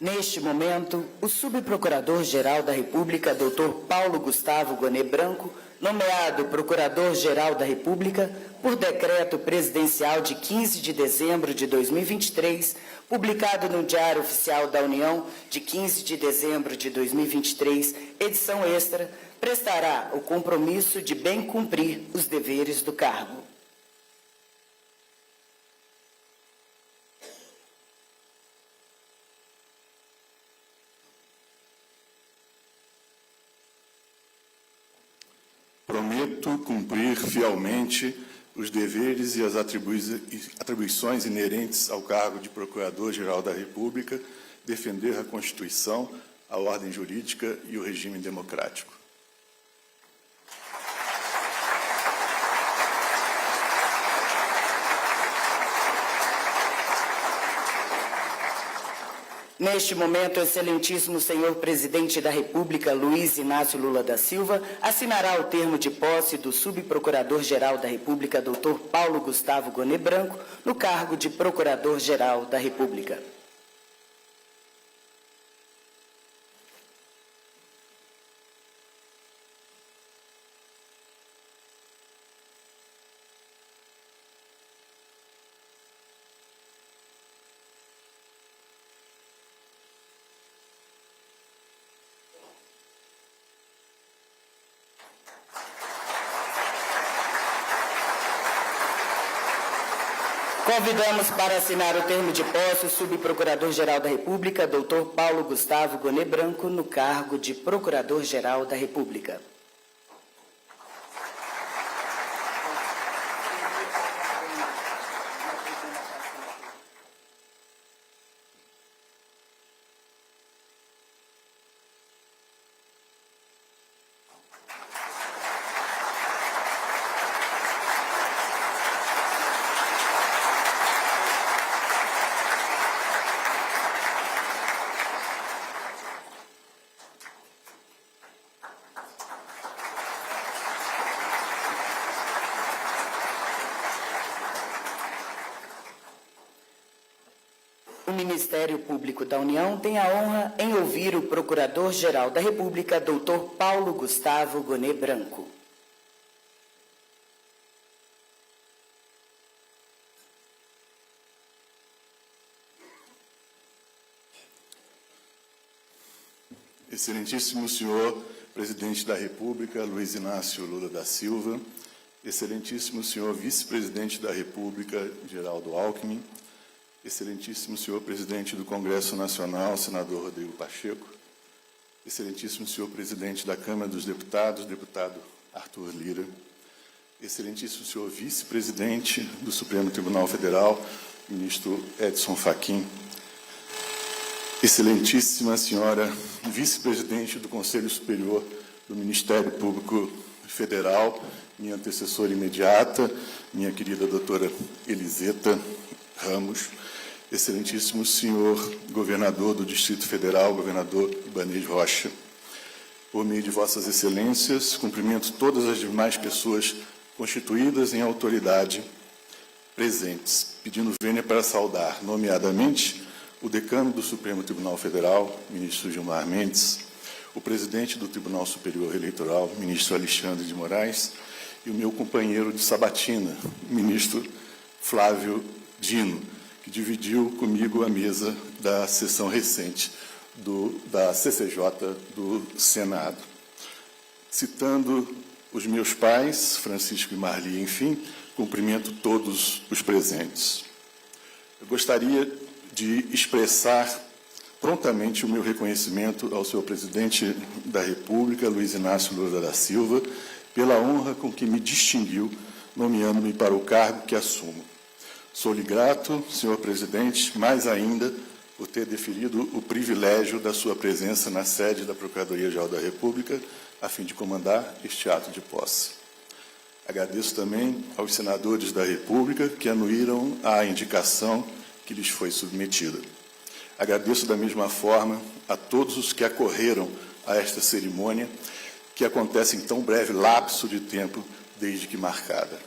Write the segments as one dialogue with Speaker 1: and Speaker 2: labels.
Speaker 1: Neste momento, o subprocurador-geral da República, Dr. Paulo Gustavo Gonet Branco, nomeado Procurador-Geral da República por decreto presidencial de 15 de dezembro de 2023, publicado no Diário Oficial da União de 15 de dezembro de 2023, edição extra, prestará o compromisso de bem cumprir os deveres do cargo.
Speaker 2: Prometo cumprir fielmente os deveres e as atribuições inerentes ao cargo de Procurador-Geral da República, defender a Constituição, a ordem jurídica e o regime democrático.
Speaker 1: Neste momento, o excelentíssimo senhor presidente da República, Luiz Inácio Lula da Silva, assinará o termo de posse do subprocurador-geral da República, Dr. Paulo Gustavo Gonet Branco, no cargo de procurador-geral da República. Convidamos para assinar o termo de posse o subprocurador-geral da República, Dr. Paulo Gustavo Gonet Branco, no cargo de procurador-geral da República. O Ministério Público da União tem a honra em ouvir o Procurador-Geral da República, Dr. Paulo Gustavo Gonet Branco.
Speaker 2: Excelentíssimo senhor presidente da República, Luiz Inácio Lula da Silva, excelentíssimo senhor vice-presidente da República, Geraldo Alckmin, excelentíssimo senhor presidente do Congresso Nacional, senador Rodrigo Pacheco, excelentíssimo senhor presidente da Câmara dos Deputados, deputado Arthur Lira, excelentíssimo senhor vice-presidente do Supremo Tribunal Federal, ministro Edson Fachin, excelentíssima senhora vice-presidente do Conselho Superior do Ministério Público Federal, minha antecessora imediata, minha querida doutora Eliseta Ramos, excelentíssimo senhor governador do Distrito Federal, governador Ibanez Rocha. Por meio de vossas excelências, cumprimento todas as demais pessoas constituídas em autoridade presentes, pedindo vênia para saudar, nomeadamente, o decano do Supremo Tribunal Federal, ministro Gilmar Mendes, o presidente do Tribunal Superior Eleitoral, ministro Alexandre de Moraes, e o meu companheiro de sabatina, ministro Flávio Dino, que dividiu comigo a mesa da sessão recente da CCJ do Senado. Citando os meus pais, Francisco e Marli, enfim, cumprimento todos os presentes. Eu gostaria de expressar prontamente o meu reconhecimento ao senhor presidente da República, Luiz Inácio Lula da Silva, pela honra com que me distinguiu, nomeando-me para o cargo que assumo. Sou-lhe grato, senhor presidente, mais ainda por ter deferido o privilégio da sua presença na sede da Procuradoria-Geral da República, a fim de comandar este ato de posse. Agradeço também aos senadores da República que anuíram à indicação que lhes foi submetida. Agradeço da mesma forma a todos os que acorreram a esta cerimônia, que acontece em tão breve lapso de tempo desde que marcada.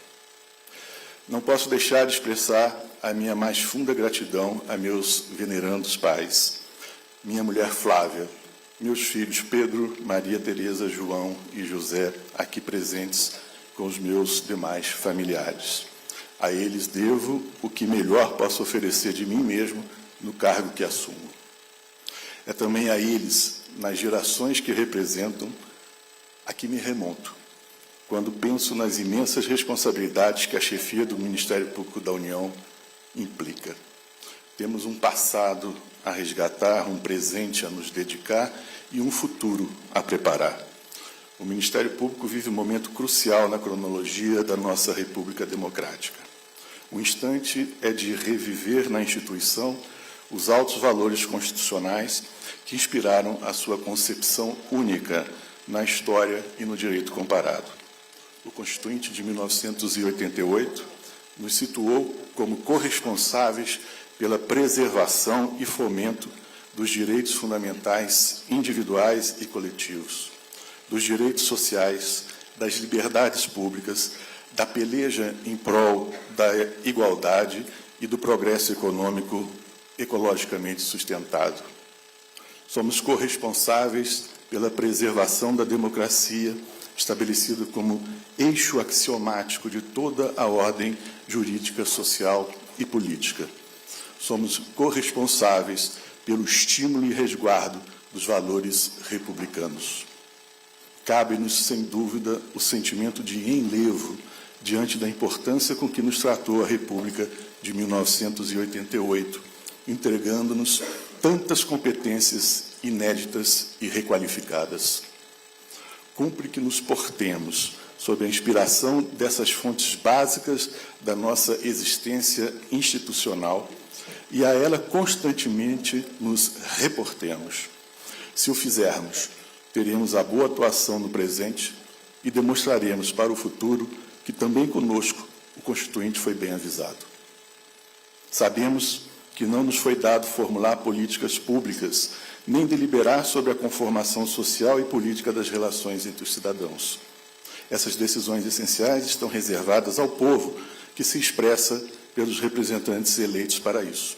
Speaker 2: Não posso deixar de expressar a minha mais funda gratidão a meus venerandos pais, minha mulher Flávia, meus filhos Pedro, Maria Tereza, João e José, aqui presentes com os meus demais familiares. A eles devo o que melhor posso oferecer de mim mesmo no cargo que assumo. É também a eles, nas gerações que representam, a que me remonto, quando penso nas imensas responsabilidades que a chefia do Ministério Público da União implica. Temos um passado a resgatar, um presente a nos dedicar e um futuro a preparar. O Ministério Público vive um momento crucial na cronologia da nossa República Democrática. O instante é de reviver na instituição os altos valores constitucionais que inspiraram a sua concepção única na história e no direito comparado. O Constituinte de 1988 nos situou como corresponsáveis pela preservação e fomento dos direitos fundamentais individuais e coletivos, dos direitos sociais, das liberdades públicas, da peleja em prol da igualdade e do progresso econômico ecologicamente sustentado. Somos corresponsáveis pela preservação da democracia, estabelecido como eixo axiomático de toda a ordem jurídica, social e política. Somos corresponsáveis pelo estímulo e resguardo dos valores republicanos. Cabe-nos, sem dúvida, o sentimento de enlevo diante da importância com que nos tratou a República de 1988, entregando-nos tantas competências inéditas e requalificadas. Cumpre que nos portemos sob a inspiração dessas fontes básicas da nossa existência institucional e a ela constantemente nos reportemos. Se o fizermos, teremos a boa atuação no presente e demonstraremos para o futuro que também conosco o Constituinte foi bem avisado. Sabemos que não nos foi dado formular políticas públicas, nem deliberar sobre a conformação social e política das relações entre os cidadãos. Essas decisões essenciais estão reservadas ao povo, que se expressa pelos representantes eleitos para isso.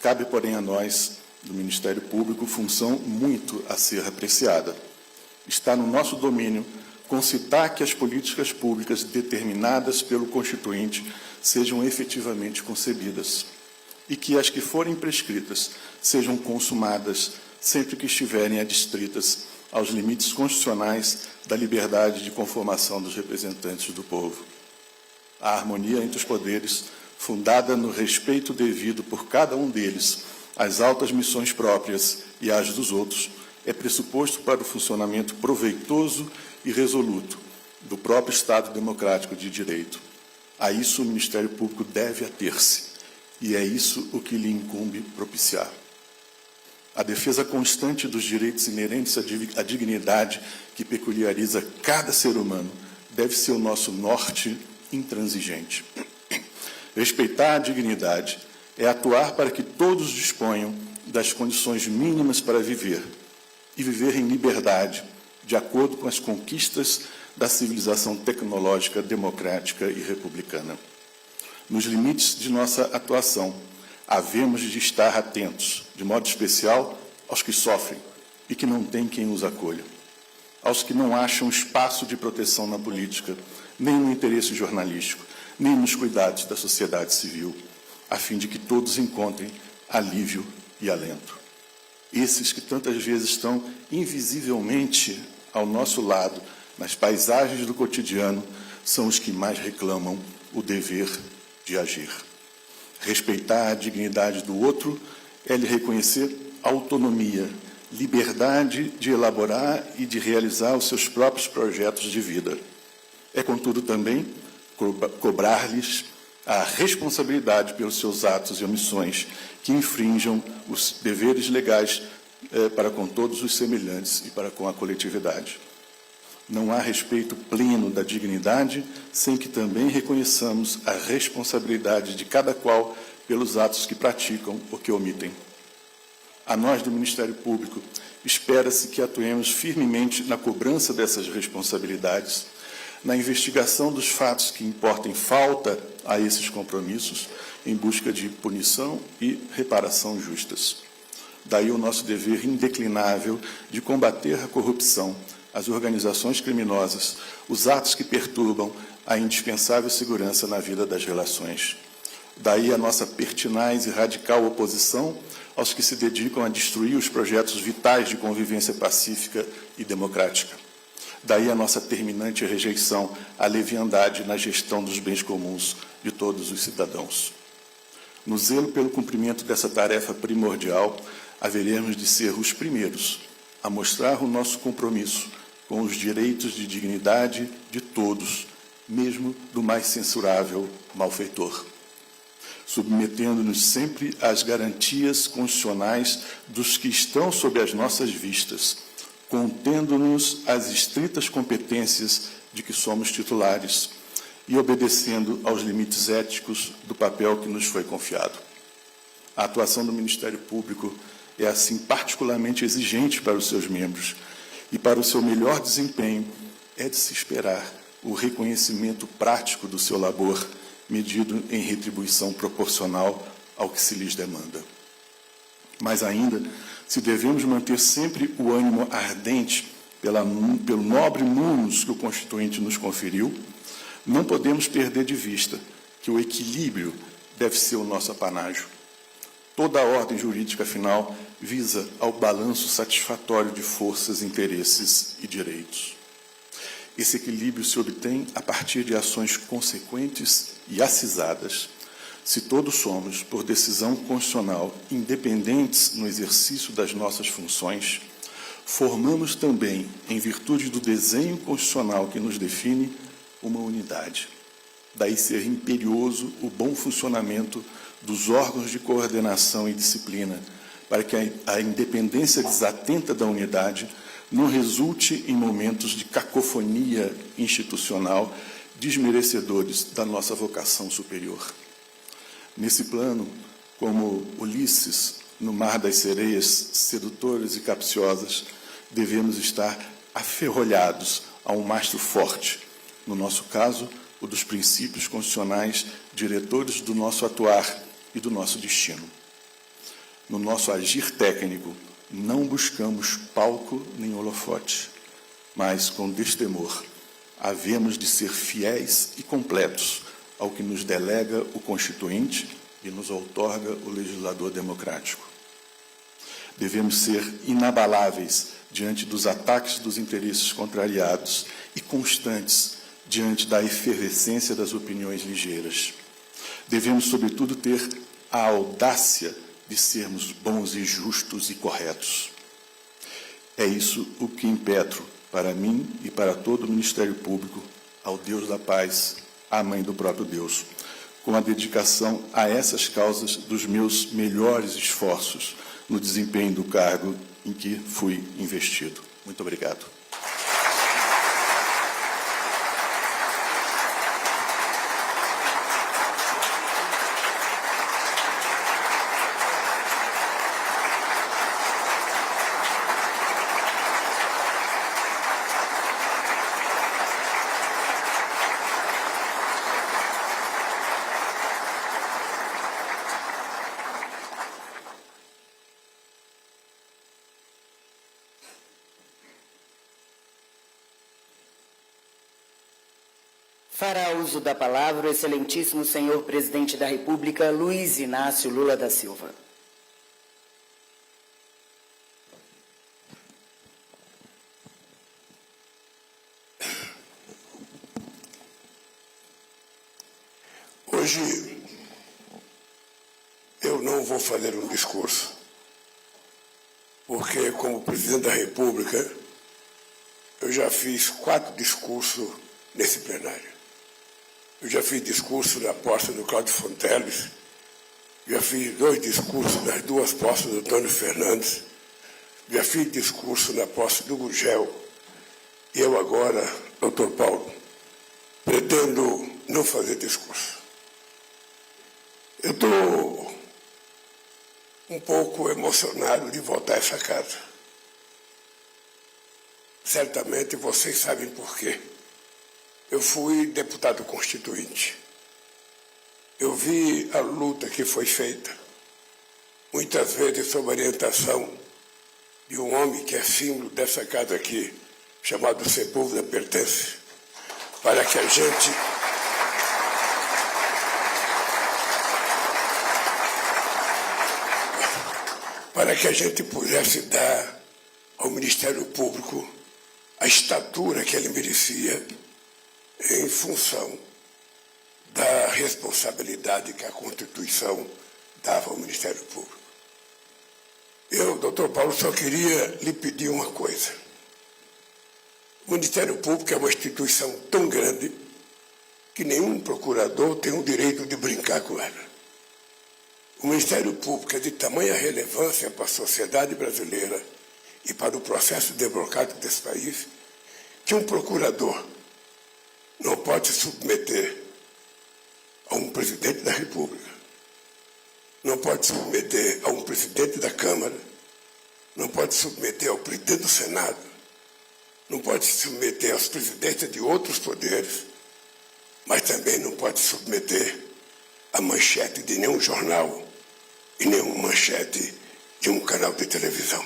Speaker 2: Cabe, porém, a nós, do Ministério Público, função muito a ser apreciada. Está no nosso domínio concitar que as políticas públicas determinadas pelo Constituinte sejam efetivamente concebidas e que as que forem prescritas sejam consumadas sempre que estiverem adstritas aos limites constitucionais da liberdade de conformação dos representantes do povo. A harmonia entre os poderes, fundada no respeito devido por cada um deles às altas missões próprias e às dos outros, é pressuposto para o funcionamento proveitoso e resoluto do próprio Estado democrático de direito. A isso o Ministério Público deve ater-se, e é isso o que lhe incumbe propiciar. A defesa constante dos direitos inerentes à dignidade que peculiariza cada ser humano deve ser o nosso norte intransigente. Respeitar a dignidade é atuar para que todos disponham das condições mínimas para viver, e viver em liberdade, de acordo com as conquistas da civilização tecnológica, democrática e republicana. Nos limites de nossa atuação, havemos de estar atentos, de modo especial, aos que sofrem e que não têm quem os acolha, aos que não acham espaço de proteção na política, nem no interesse jornalístico, nem nos cuidados da sociedade civil, a fim de que todos encontrem alívio e alento. Esses que tantas vezes estão invisivelmente ao nosso lado, nas paisagens do cotidiano, são os que mais reclamam o dever de agir. Respeitar a dignidade do outro é lhe reconhecer autonomia, liberdade de elaborar e de realizar os seus próprios projetos de vida. É, contudo, também cobrar-lhes a responsabilidade pelos seus atos e omissões que infringam os deveres legais para com todos os semelhantes e para com a coletividade. Não há respeito pleno da dignidade sem que também reconheçamos a responsabilidade de cada qual pelos atos que praticam ou que omitem. A nós do Ministério Público, espera-se que atuemos firmemente na cobrança dessas responsabilidades, na investigação dos fatos que importem falta a esses compromissos, em busca de punição e reparação justas. Daí o nosso dever indeclinável de combater a corrupção, as organizações criminosas, os atos que perturbam a indispensável segurança na vida das relações. Daí a nossa pertinaz e radical oposição aos que se dedicam a destruir os projetos vitais de convivência pacífica e democrática. Daí a nossa terminante rejeição à leviandade na gestão dos bens comuns de todos os cidadãos. No zelo pelo cumprimento dessa tarefa primordial, haveremos de ser os primeiros a mostrar o nosso compromisso com os direitos de dignidade de todos, mesmo do mais censurável malfeitor, submetendo-nos sempre às garantias constitucionais dos que estão sob as nossas vistas, contendo-nos às estritas competências de que somos titulares e obedecendo aos limites éticos do papel que nos foi confiado. A atuação do Ministério Público é, assim, particularmente exigente para os seus membros, e para o seu melhor desempenho é de se esperar o reconhecimento prático do seu labor, medido em retribuição proporcional ao que se lhes demanda. Mas ainda, se devemos manter sempre o ânimo ardente pelo nobre munus que o Constituinte nos conferiu, não podemos perder de vista que o equilíbrio deve ser o nosso apanágio. Toda a ordem jurídica, afinal, visa ao balanço satisfatório de forças, interesses e direitos. Esse equilíbrio se obtém a partir de ações consequentes e acisadas, se todos somos, por decisão constitucional, independentes no exercício das nossas funções, formamos também, em virtude do desenho constitucional que nos define, uma unidade. Daí ser imperioso o bom funcionamento dos órgãos de coordenação e disciplina, para que a independência desatenta da unidade não resulte em momentos de cacofonia institucional desmerecedores da nossa vocação superior. Nesse plano, como Ulisses, no mar das sereias sedutoras e capciosas, devemos estar aferrolhados a um mastro forte, no nosso caso, o dos princípios constitucionais diretores do nosso atuar e do nosso destino. No nosso agir técnico, não buscamos palco nem holofote, mas, com destemor, havemos de ser fiéis e completos ao que nos delega o Constituinte e nos outorga o legislador democrático. Devemos ser inabaláveis diante dos ataques dos interesses contrariados e constantes diante da efervescência das opiniões ligeiras. Devemos, sobretudo, ter a audácia de sermos bons e justos e corretos. É isso o que impetro para mim e para todo o Ministério Público, ao Deus da paz, à Mãe do próprio Deus, com a dedicação a essas causas dos meus melhores esforços no desempenho do cargo em que fui investido. Muito obrigado.
Speaker 1: Fará uso da palavra o excelentíssimo senhor presidente da República, Luiz Inácio Lula da Silva.
Speaker 3: Hoje eu não vou fazer um discurso, porque como presidente da República eu já fiz 4 discursos nesse plenário. Eu já fiz discurso na posse do Cláudio Fonteles, já fiz 2 discursos nas 2 posses do Antônio Fernandes, já fiz discurso na posse do Gurgel, e eu agora, doutor Paulo, pretendo não fazer discurso. Eu estou um pouco emocionado de voltar a essa casa. Certamente vocês sabem por quê. Eu fui deputado constituinte. Eu vi a luta que foi feita. muitas vezes sob orientação de um homem que é símbolo dessa casa aqui, chamado Sepúlveda Pertence, para que a gente pudesse dar ao Ministério Público a estatura que ele merecia em função da responsabilidade que a Constituição dava ao Ministério Público. Eu, doutor Paulo, só queria lhe pedir uma coisa. O Ministério Público é uma instituição tão grande que nenhum procurador tem o direito de brincar com ela. O Ministério Público é de tamanha relevância para a sociedade brasileira e para o processo democrático desse país que um procurador não pode se submeter a um presidente da República, não pode se submeter a um presidente da Câmara, não pode se submeter ao presidente do Senado, não pode se submeter aos presidentes de outros poderes, mas também não pode se submeter à manchete de nenhum jornal e nenhuma manchete de um canal de televisão.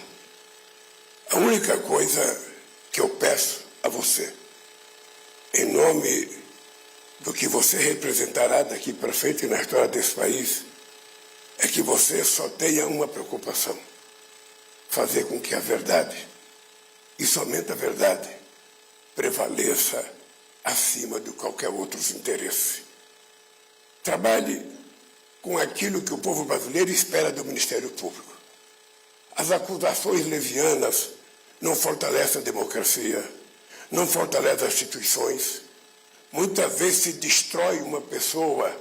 Speaker 3: A única coisa que eu peço a você, em nome do que você representará daqui para frente na história desse país, é que você só tenha uma preocupação: fazer com que a verdade, e somente a verdade, prevaleça acima de qualquer outro interesse. Trabalhe com aquilo que o povo brasileiro espera do Ministério Público. As acusações levianas não fortalecem a democracia, não fortalecem as instituições. Muitas vezes se destrói uma pessoa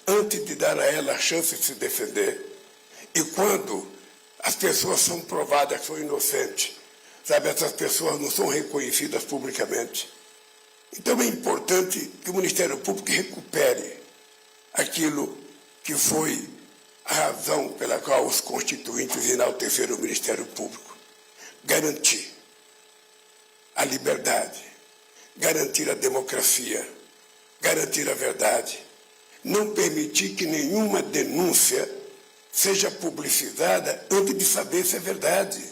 Speaker 3: antes de dar a ela a chance de se defender. E quando as pessoas são provadas que são inocentes, sabe, essas pessoas não são reconhecidas publicamente. Então é importante que o Ministério Público recupere aquilo que foi a razão pela qual os constituintes enalteceram o Ministério Público. Garantir a liberdade, garantir a democracia, garantir a verdade, não permitir que nenhuma denúncia seja publicizada antes de saber se é verdade.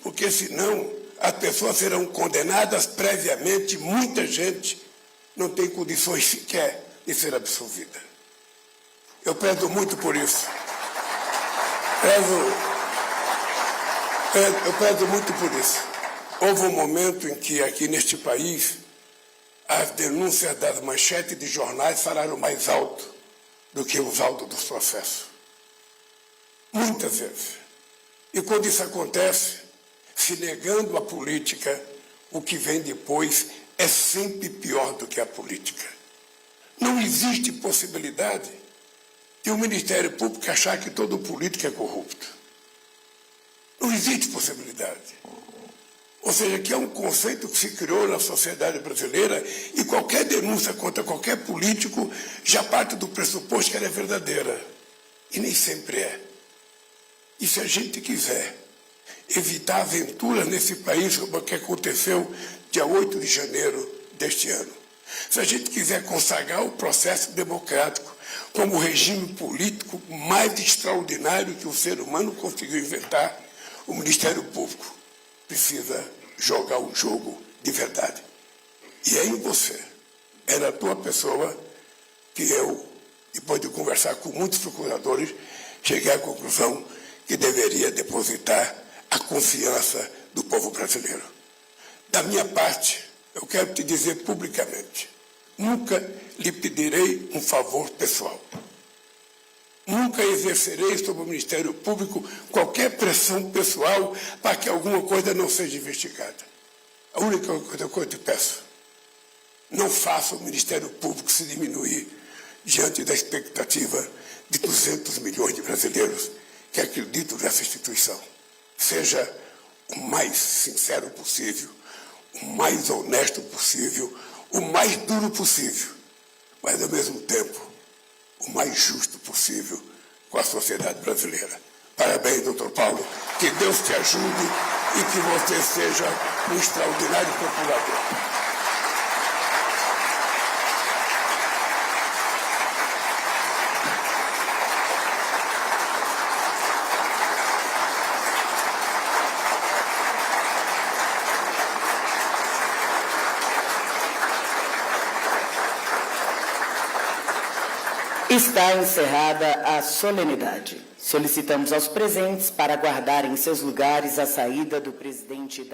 Speaker 3: Porque senão as pessoas serão condenadas previamente, muita gente não tem condições sequer de ser absolvida. Eu prezo muito por isso. Eu prezo muito por isso. Houve um momento em que aqui neste país as denúncias das manchetes de jornais falaram mais alto do que os autos dos processos. Muitas vezes. E quando isso acontece, se negando a política, o que vem depois é sempre pior do que a política. Não existe possibilidade de o Ministério Público achar que todo político é corrupto. Não existe possibilidade. Ou seja, que é um conceito que se criou na sociedade brasileira e qualquer denúncia contra qualquer político já parte do pressuposto que ela é verdadeira. E nem sempre é. E se a gente quiser evitar aventuras nesse país, como o que aconteceu dia 8 de janeiro deste ano, se a gente quiser consagrar o processo democrático como o regime político mais extraordinário que o ser humano conseguiu inventar, o Ministério Público precisa jogar um jogo de verdade. E é em você, é na tua pessoa que eu, depois de conversar com muitos procuradores, cheguei à conclusão que deveria depositar a confiança do povo brasileiro. Da minha parte, eu quero te dizer publicamente, nunca lhe pedirei um favor pessoal. Nunca exercerei sobre o Ministério Público qualquer pressão pessoal para que alguma coisa não seja investigada. A única coisa que eu te peço, não faça o Ministério Público se diminuir diante da expectativa de 200 milhões de brasileiros que acreditam nessa instituição. Seja o mais sincero possível, o mais honesto possível, o mais duro possível, mas, ao mesmo tempo, o mais justo possível com a sociedade brasileira. Parabéns, doutor Paulo. Que Deus te ajude e que você seja um extraordinário procurador.
Speaker 1: Está encerrada a solenidade. Solicitamos aos presentes para aguardarem em seus lugares a saída do presidente da